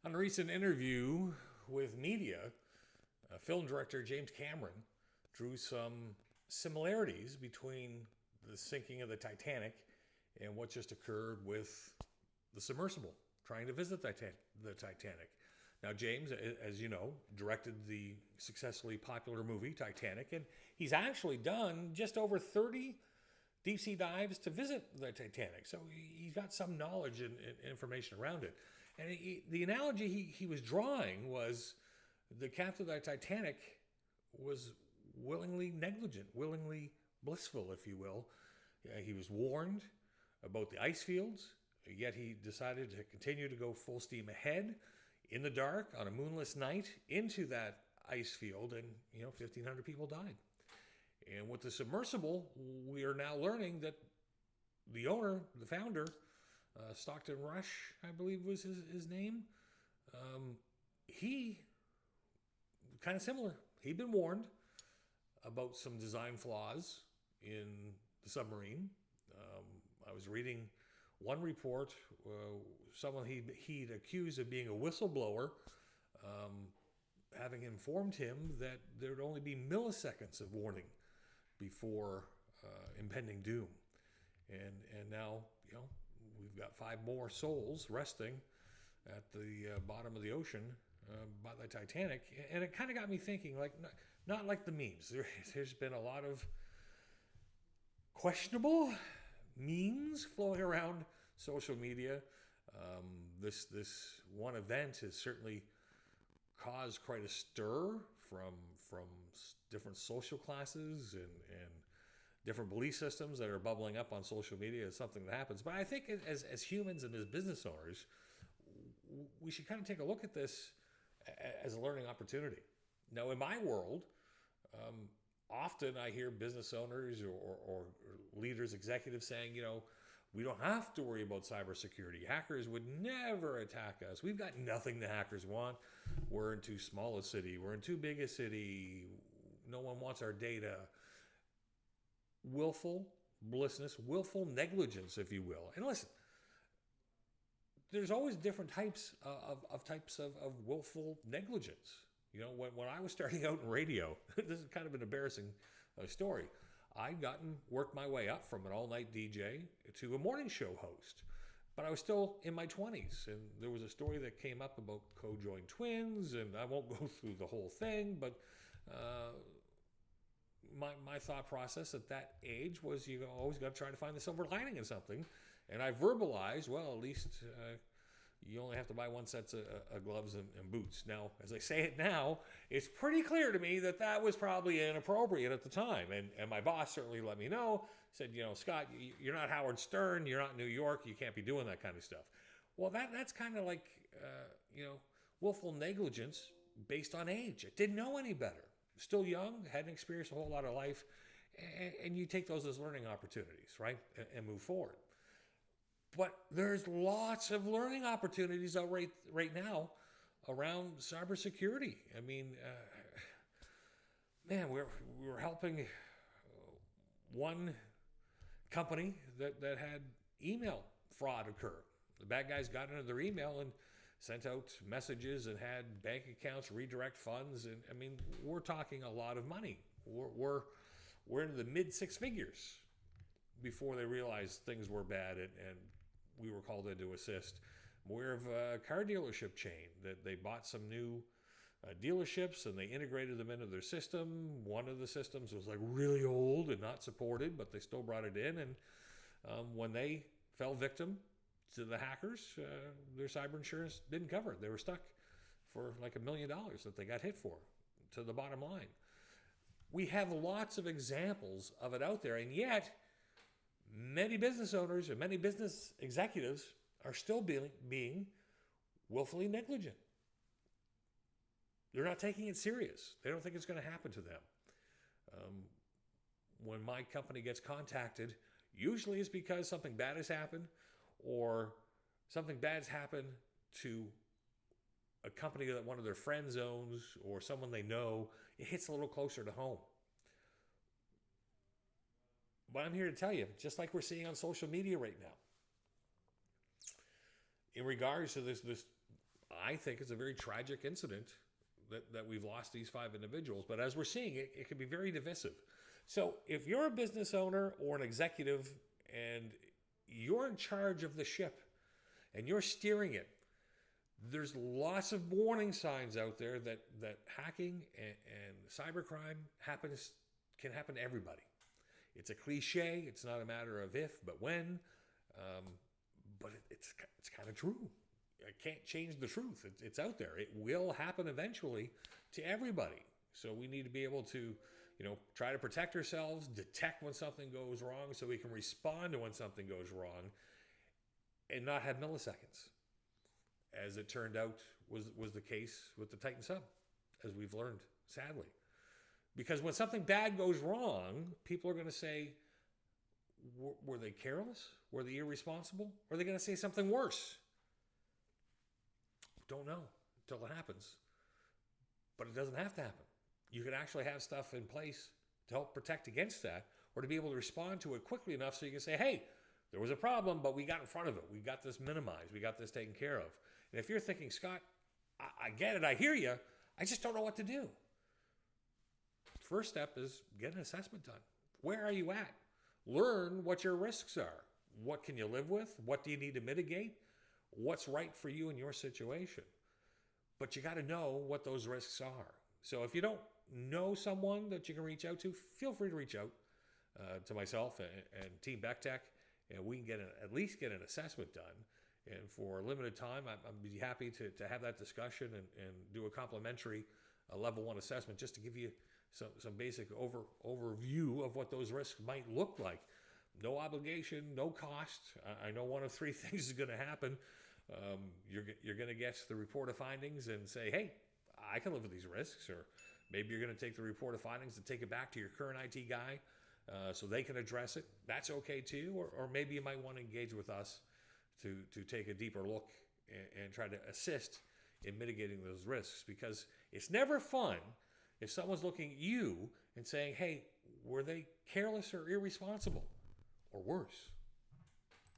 On a recent interview with media, film director James Cameron drew some similarities between the sinking of the Titanic and what just occurred with the submersible trying to visit the Titanic. Now, James, as you know, directed the successfully popular movie Titanic, and he's actually done just over 30 deep sea dives to visit the Titanic. So he's got some knowledge and information around it. And the analogy he was drawing was the captain of the Titanic was willingly negligent, willingly blissful, if you will. He was warned about the ice fields, yet he decided to continue to go full steam ahead in the dark on a moonless night into that ice field, and 1,500 people died. And with the submersible, we are now learning that the owner, the founder, Stockton Rush, I believe was his name, he kind of similar. He'd been warned about some design flaws in the submarine. I was reading one report, someone he'd accused of being a whistleblower, having informed him that there'd only be milliseconds of warning before impending doom. And now, we've got 5 more souls resting at the bottom of the ocean by the Titanic. And it kind of got me thinking, like, not like the memes. There's been a lot of questionable memes flowing around social media. This one event has certainly caused quite a stir from different social classes and different belief systems that are bubbling up on social media. Is something that happens. But I think as humans and as business owners, we should kind of take a look at this as a learning opportunity. Now, in my world, often I hear business owners or leaders, executives saying, we don't have to worry about cybersecurity. Hackers would never attack us. We've got nothing the hackers want. We're in too small a city. We're in too big a city. No one wants our data. Willful blissness, willful negligence, if you will. And listen, there's always different types of willful negligence. When I was starting out in radio, this is kind of an embarrassing story. I'd worked my way up from an all-night DJ to a morning show host, but I was still in my 20s, and there was a story that came up about co-joined twins, and I won't go through the whole thing, but my thought process at that age was you always got to try to find the silver lining in something, and I verbalized, well, at least you only have to buy 1 set of gloves and boots. Now, as I say it now, it's pretty clear to me that was probably inappropriate at the time. And my boss certainly let me know, said, Scott, you're not Howard Stern, you're not in New York, you can't be doing that kind of stuff. Well, that's kind of like, willful negligence based on age. I didn't know any better. Still young, hadn't experienced a whole lot of life. And you take those as learning opportunities, right? And move forward. But there's lots of learning opportunities out right now around cybersecurity. I mean, man, we were helping one company that had email fraud occur. The bad guys got into their email and sent out messages and had bank accounts redirect funds. And I mean, we're talking a lot of money. We're into the mid 6 figures before they realized things were bad and we were called in to assist. We're of a car dealership chain that they bought some new dealerships and they integrated them into their system. One of the systems was like really old and not supported, but they still brought it in. And when they fell victim to the hackers, their cyber insurance didn't cover it. They were stuck for like $1 million that they got hit for, to the bottom line. We have lots of examples of it out there, and yet many business owners and many business executives are still being willfully negligent. They're not taking it serious. They don't think it's going to happen to them. When my company gets contacted, usually it's because something bad has happened or something bad's happened to a company that one of their friends owns or someone they know. It hits a little closer to home. But I'm here to tell you, just like we're seeing on social media right now, in regards to this I think it's a very tragic incident that we've lost these 5 individuals. But as we're seeing, it can be very divisive. So if you're a business owner or an executive and you're in charge of the ship and you're steering it, there's lots of warning signs out there that hacking and cybercrime can happen to everybody. It's a cliche. It's not a matter of if, but when. But it's kind of true. I can't change the truth. It's out there. It will happen eventually to everybody. So we need to be able to, try to protect ourselves, detect when something goes wrong so we can respond to when something goes wrong and not have milliseconds. As it turned out was the case with the Titan sub, as we've learned, sadly. Because when something bad goes wrong, people are going to say, were they careless? Were they irresponsible? Or are they going to say something worse? Don't know until it happens. But it doesn't have to happen. You can actually have stuff in place to help protect against that, or to be able to respond to it quickly enough so you can say, hey, there was a problem, but we got in front of it. We got this minimized. We got this taken care of. And if you're thinking, Scott, I get it. I hear you. I just don't know what to do. First step is get an assessment done. Where are you at? Learn what your risks are. What can you live with? What do you need to mitigate? What's right for you in your situation? But you got to know what those risks are. So if you don't know someone that you can reach out to, feel free to reach out to myself and Team BECTEC, and we can at least get an assessment done. And for a limited time, I'd be happy to have that discussion and do a complimentary level 1 assessment just to give you some basic overview of what those risks might look like. No obligation, no cost. I know one of 3 things is going to happen. You're going to get the report of findings and say, hey, I can live with these risks. Or maybe you're going to take the report of findings and take it back to your current IT guy so they can address it. That's okay too. Or maybe you might want to engage with us to take a deeper look and try to assist in mitigating those risks. Because it's never fun if someone's looking at you and saying, hey, were they careless or irresponsible? Or worse.